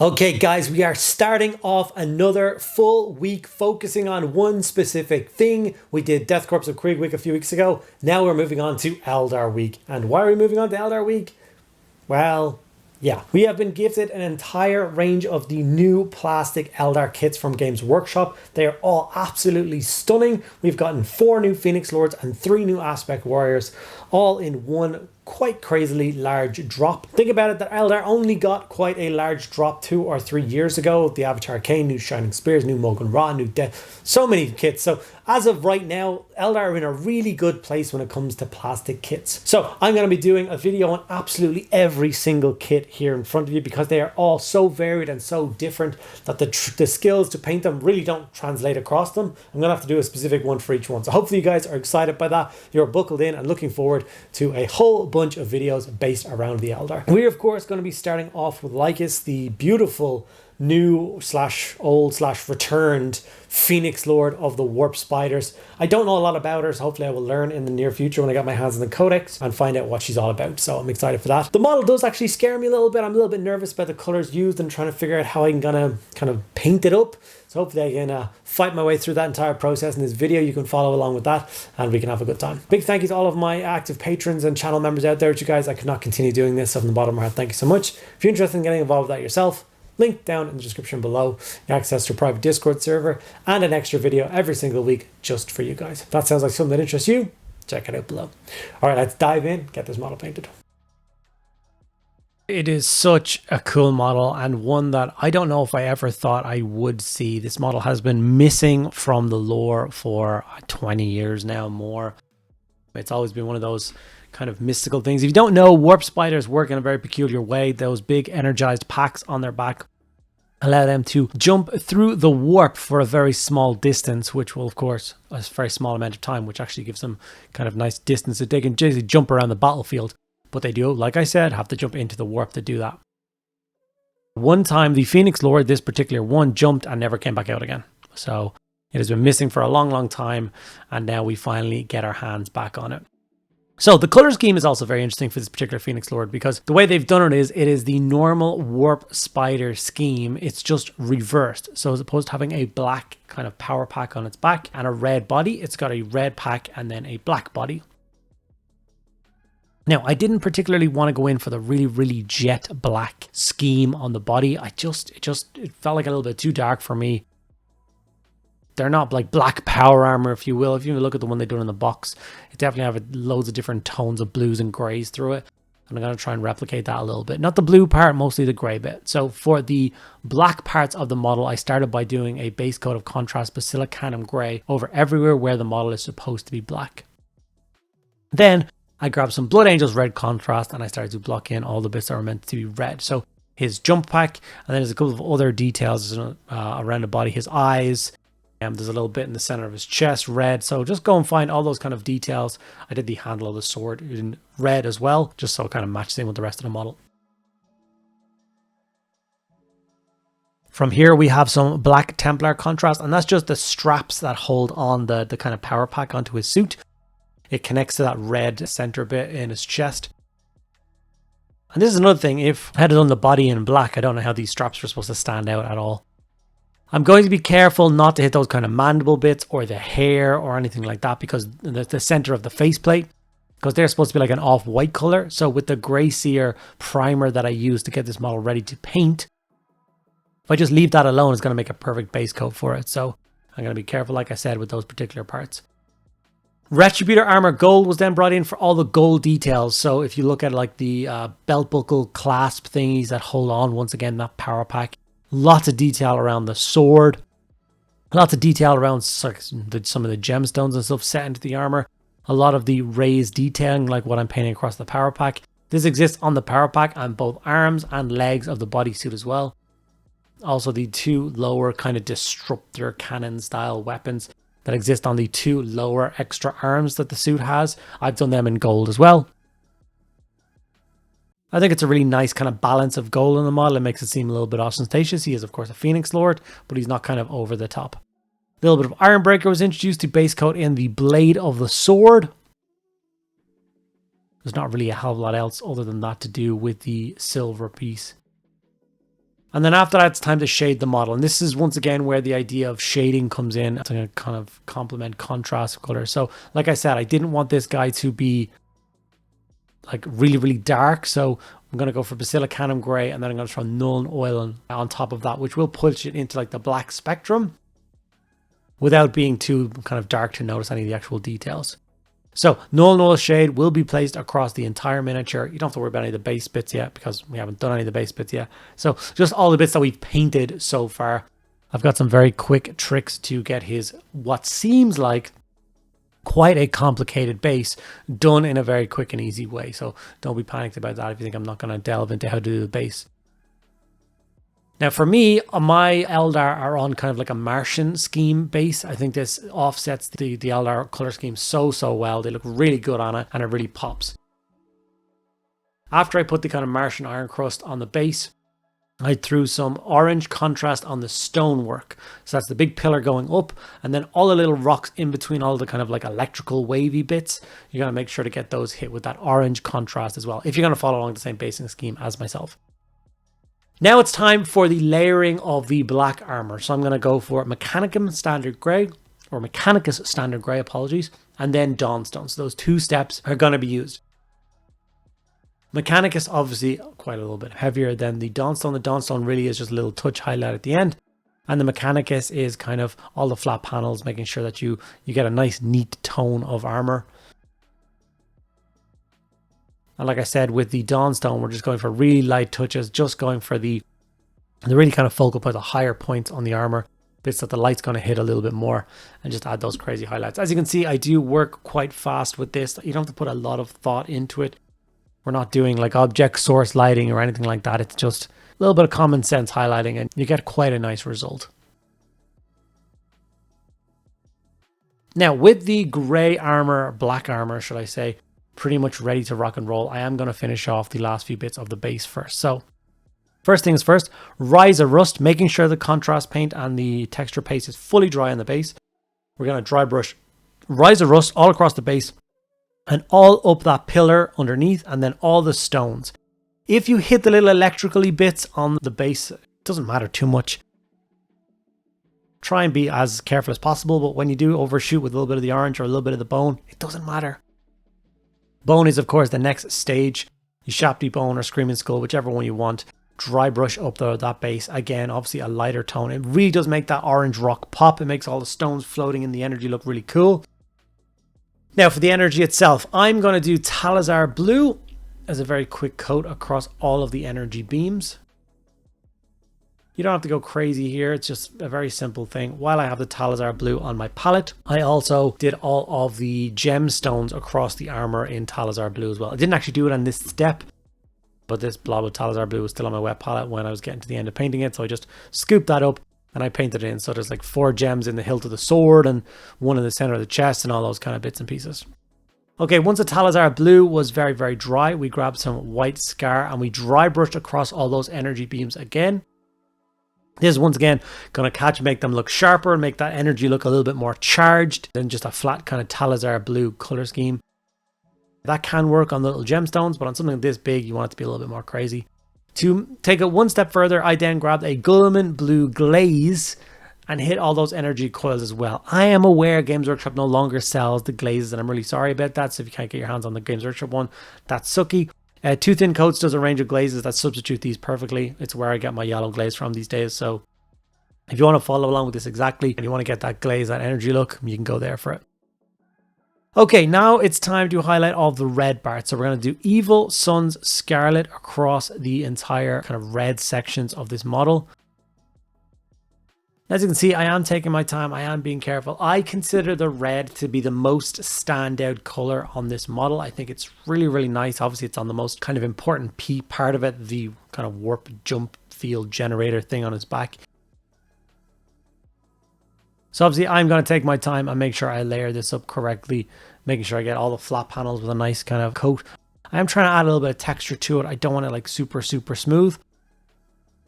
Okay guys, we are starting off another full week focusing on one specific thing. We did Death Corps of Krieg week a few weeks ago. Now we're moving on to Eldar week. And why are we moving on to Eldar week? Well, yeah, we have been gifted an entire range of the new plastic Eldar kits from Games Workshop. They are all absolutely stunning. We've gotten 4 new Phoenix Lords and 3 new Aspect Warriors, all in one quite crazily large drop. Think about it that Eldar only got quite a large drop 2 or 3 years ago. The Avatar Kane, new Shining Spears, new Mogan Ra, new Death, so many kits. So as of right now, Eldar are in a really good place when it comes to plastic kits. So I'm going to be doing a video on absolutely every single kit here in front of you because they are all so varied and so different that the skills to paint them really don't translate across them. I'm going to have to do a specific one for each one. So hopefully you guys are excited by that. You're buckled in and looking forward to a whole bunch of videos based around the Eldar. We're of course going to be starting off with Lyhkhis, the beautiful new slash old slash returned Phoenix Lord of the Warp Spiders. I don't know a lot about her, so hopefully I will learn in the near future when I get my hands on the codex and find out what she's all about. So I'm excited for that. The model does actually scare me a little bit. I'm a little bit nervous about the colors used and trying to figure out how I'm gonna kind of paint it up. So hopefully I can fight my way through that entire process in this video. You can follow along with that and we can have a good time. Big thank you to all of my active patrons and channel members out there. With you guys, I could not continue doing this. So from the bottom of my heart, thank you so much. If you're interested in getting involved with that yourself, link down in the description below, access to a private Discord server, and an extra video every single week just for you guys. If that sounds like something that interests you, check it out below. All right, let's dive in, get this model painted. It is such a cool model and one that I don't know if I ever thought I would see. This model has been missing from the lore for 20 years now, more. It's always been one of those kind of mystical things. If you don't know, warp spiders work in a very peculiar way. Those big energized packs on their back allow them to jump through the warp for a very small distance, which will of course a very small amount of time, which actually gives them kind of nice distance that they can basically jump around the battlefield. But they do, like I said, have to jump into the warp to do that. One time the Phoenix Lord, this particular one, jumped and never came back out again. So it has been missing for a long time, and now we finally get our hands back on it. So the color scheme is also very interesting for this particular Phoenix Lord because the way they've done it is the normal warp spider scheme. It's just reversed. So as opposed to having a black kind of power pack on its back and a red body, it's got a red pack and then a black body. Now, I didn't particularly want to go in for the really jet black scheme on the body. It felt like a little bit too dark for me. They're not like black power armor, if you will. If you look at the one they do in the box, it definitely have loads of different tones of blues and grays through it. And I'm going to try and replicate that a little bit. Not the blue part, mostly the gray bit. So for the black parts of the model, I started by doing a base coat of contrast basilicanum gray over everywhere where the model is supposed to be black. Then I grabbed some Blood Angels red contrast and I started to block in all the bits that were meant to be red. So his jump pack, and then there's a couple of other details around the body, his eyes. There's a little bit in the center of his chest, red. So just go and find all those kind of details. I did the handle of the sword in red as well, just so it kind of matches in with the rest of the model. From here, we have some black Templar contrast, and that's just the straps that hold on the kind of power pack onto his suit. It connects to that red center bit in his chest. And this is another thing. If I had done the body in black, I don't know how these straps were supposed to stand out at all. I'm going to be careful not to hit those kind of mandible bits or the hair or anything like that because the center of the faceplate, because they're supposed to be like an off-white color. So with the Grey Seer primer that I used to get this model ready to paint, if I just leave that alone, it's going to make a perfect base coat for it. So I'm going to be careful, like I said, with those particular parts. Retributor armor gold was then brought in for all the gold details. So if you look at like the belt buckle clasp thingies that hold on, once again, that power pack. Lots of detail around the sword. Lots of detail around some of the gemstones and stuff set into the armor. A lot of the raised detailing, like what I'm painting across the power pack. This exists on the power pack and both arms and legs of the bodysuit as well. Also the 2 lower kind of disruptor cannon style weapons that exist on the 2 lower extra arms that the suit has. I've done them in gold as well. I think it's a really nice kind of balance of gold in the model. It makes it seem a little bit ostentatious. He is, of course, a Phoenix Lord, but he's not kind of over the top. A little bit of Ironbreaker was introduced to base coat in the blade of the sword. There's not really a hell of a lot else other than that to do with the silver piece. And then after that, it's time to shade the model. And this is once again where the idea of shading comes in to kind of complement contrast color. So like I said, I didn't want this guy to be like really, really dark. So I'm going to go for Basilicanum Gray, and then I'm going to throw Nuln Oil on top of that, which will push it into like the black spectrum without being too kind of dark to notice any of the actual details. So Nuln Oil shade will be placed across the entire miniature. You don't have to worry about any of the base bits yet because we haven't done any of the base bits yet. So just all the bits that we've painted so far. I've got some very quick tricks to get his what seems like quite a complicated base done in a very quick and easy way. So don't be panicked about that if you think I'm not going to delve into how to do the base. Now for me, my Eldar are on kind of like a Martian scheme base. I think this offsets the Eldar color scheme so well. They look really good on it and it really pops. After I put the kind of Martian iron crust on the base, I threw some orange contrast on the stonework. So that's the big pillar going up, and then all the little rocks in between all the kind of like electrical wavy bits. You're going to make sure to get those hit with that orange contrast as well, if you're going to follow along the same basing scheme as myself. Now it's time for the layering of the black armor. So I'm going to go for Mechanicum Standard Grey, or Mechanicus Standard Grey, apologies, and then Dawnstone. So those two steps are going to be used. Mechanicus obviously quite a little bit heavier than the Dawnstone. The Dawnstone really is just a little touch highlight at the end. And the Mechanicus is kind of all the flat panels, making sure that you get a nice neat tone of armor. And like I said, with the Dawnstone, we're just going for really light touches, just going for the really kind of focal point, the higher points on the armor, bits that the light's going to hit a little bit more, and just add those crazy highlights. As you can see, I do work quite fast with this. You don't have to put a lot of thought into it. We're not doing like object source lighting or anything like that. It's just a little bit of common sense highlighting, and you get quite a nice result. Now, with the gray armor, black armor, should I say, pretty much ready to rock and roll, I am going to finish off the last few bits of the base first. So first things first, Rise of Rust, making sure the contrast paint and the texture paste is fully dry on the base. We're going to dry brush Rise of Rust all across the base and all up that pillar underneath, and then all the stones. If you hit the little electrically bits on the base, it doesn't matter too much. Try and be as careful as possible, but when you do overshoot with a little bit of the orange or a little bit of the bone, it doesn't matter. Bone is, of course, the next stage. You Shapti Bone or Screaming Skull, whichever one you want. Dry brush up that base. Again, obviously a lighter tone. It really does make that orange rock pop. It makes all the stones floating in the energy look really cool. Now for the energy itself, I'm going to do Talazar Blue as a very quick coat across all of the energy beams. You don't have to go crazy here. It's just a very simple thing. While I have the Talazar Blue on my palette, I also did all of the gemstones across the armor in Talazar Blue as well. I didn't actually do it on this step, but this blob of Talazar Blue was still on my wet palette when I was getting to the end of painting it. So I just scooped that up and I painted it in. So there's like 4 gems in the hilt of the sword and 1 in the center of the chest and all those kind of bits and pieces. Okay, once the Talazar Blue was very, very dry, we grabbed some white Scar and we dry brushed across all those energy beams again. This is once again going to make them look sharper and make that energy look a little bit more charged than just a flat kind of Talazar Blue color scheme. That can work on the little gemstones, but on something this big, you want it to be a little bit more crazy. To take it one step further, I then grabbed a Guilliman Blue Glaze and hit all those energy coils as well. I am aware Games Workshop no longer sells the glazes, and I'm really sorry about that. So if you can't get your hands on the Games Workshop one, that's sucky. Two Thin Coats does a range of glazes that substitute these perfectly. It's where I get my yellow glaze from these days. So if you want to follow along with this exactly, and you want to get that glaze, that energy look, you can go there for it. Okay, now it's time to highlight all of the red parts. So we're going to do Evil Sun's Scarlet across the entire kind of red sections of this model. As you can see, I am taking my time. I am being careful. I consider the red to be the most standout color on this model. I think it's really, really nice. Obviously, it's on the most kind of important part of it, the kind of warp jump field generator thing on its back. So obviously, I'm going to take my time and make sure I layer this up correctly, making sure I get all the flat panels with a nice kind of coat. I am trying to add a little bit of texture to it. I don't want it like super, super smooth.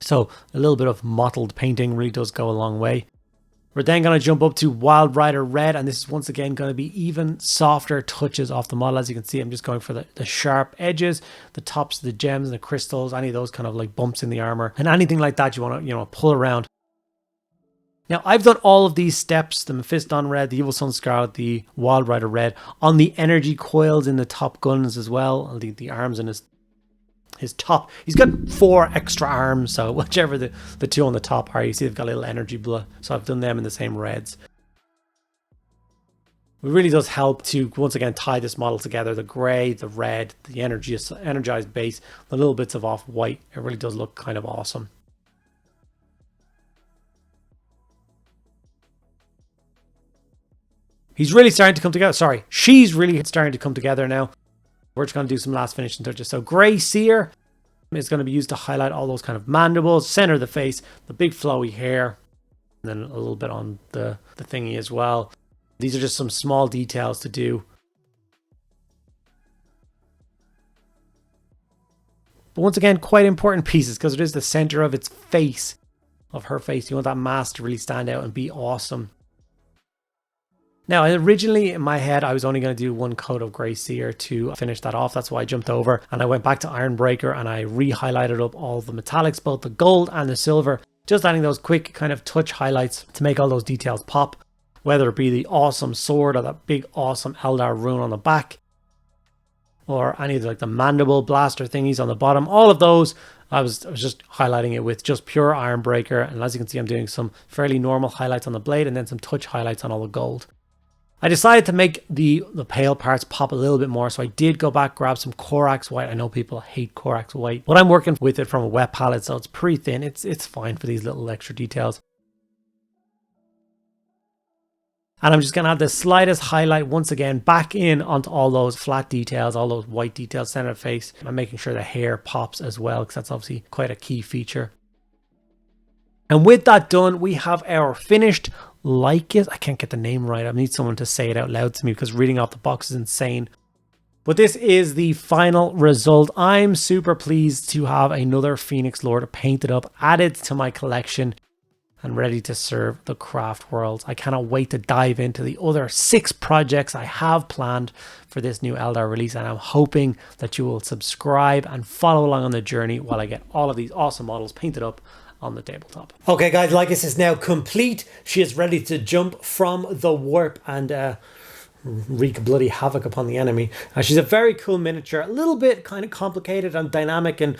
So a little bit of mottled painting really does go a long way. We're then going to jump up to Wild Rider Red, and this is once again going to be even softer touches off the model. As you can see, I'm just going for the sharp edges, the tops of the gems and the crystals, any of those kind of like bumps in the armor, and anything like that you want to, pull around. Now, I've done all of these steps, the Mephiston Red, the Evil Sun Scarlet, the Wild Rider Red, on the energy coils in the top guns as well, the arms in his top. He's got 4 extra arms, so whichever the 2 on the top are, you see they've got a little energy blood, so I've done them in the same reds. It really does help to, once again, tie this model together. The grey, the red, the energized base, the little bits of off-white. It really does look kind of awesome. He's really starting to come together. Sorry, she's really starting to come together now. We're just going to do some last finishing touches. So Grey Seer is going to be used to highlight all those kind of mandibles, center of the face, the big flowy hair, and then a little bit on the thingy as well. These are just some small details to do. But once again, quite important pieces because it is the center of its face, of her face. You want that mask to really stand out and be awesome. Now, originally in my head, I was only going to do 1 coat of Grey Seer to finish that off. That's why I jumped over and I went back to Ironbreaker and I re-highlighted up all the metallics, both the gold and the silver, just adding those quick kind of touch highlights to make all those details pop, whether it be the awesome sword or that big awesome Eldar rune on the back, or any of the mandible blaster thingies on the bottom. All of those, I was just highlighting it with just pure Ironbreaker, and as you can see, I'm doing some fairly normal highlights on the blade and then some touch highlights on all the gold. I decided to make the pale parts pop a little bit more, so I did go back, grab some Corax White. I know people hate Corax White, but I'm working with it from a wet palette, so it's pretty thin. It's fine for these little extra details. And I'm just going to add the slightest highlight once again back in onto all those flat details, all those white details, center of face. I'm making sure the hair pops as well, because that's obviously quite a key feature. And with that done, we have our finished Lyhkhis. I can't get the name right. I need someone to say it out loud to me because reading off the box is insane. But this is the final result. I'm super pleased to have another Phoenix Lord painted up, added to my collection, and ready to serve the craft world. I cannot wait to dive into the other 6 projects I have planned for this new Eldar release, and I'm hoping that you will subscribe and follow along on the journey while I get all of these awesome models painted up on the tabletop. Okay guys, Lyhkhis is now complete. She is ready to jump from the warp and wreak bloody havoc upon the enemy. She's a very cool miniature, a little bit kind of complicated and dynamic, and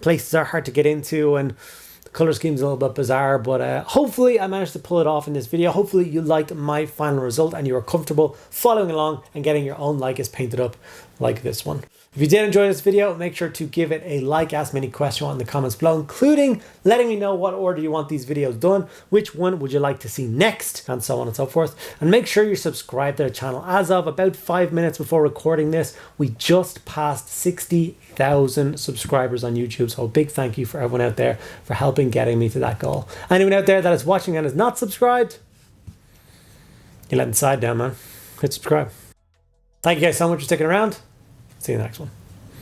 places are hard to get into, and the color scheme's a little bit bizarre, but hopefully I managed to pull it off in this video. Hopefully you liked my final result and you are comfortable following along and getting your own Lyhkhis painted up like this one. If you did enjoy this video, make sure to give it a like, ask me any question you want in the comments below, including letting me know what order you want these videos done, which one would you like to see next, and so on and so forth. And make sure you subscribe to the channel. As of about 5 minutes before recording this, we just passed 60,000 subscribers on YouTube, so a big thank you for everyone out there for helping getting me to that goal. Anyone out there that is watching and is not subscribed, you're letting the side down, man. Hit subscribe. Thank you guys so much for sticking around. See you in the next one.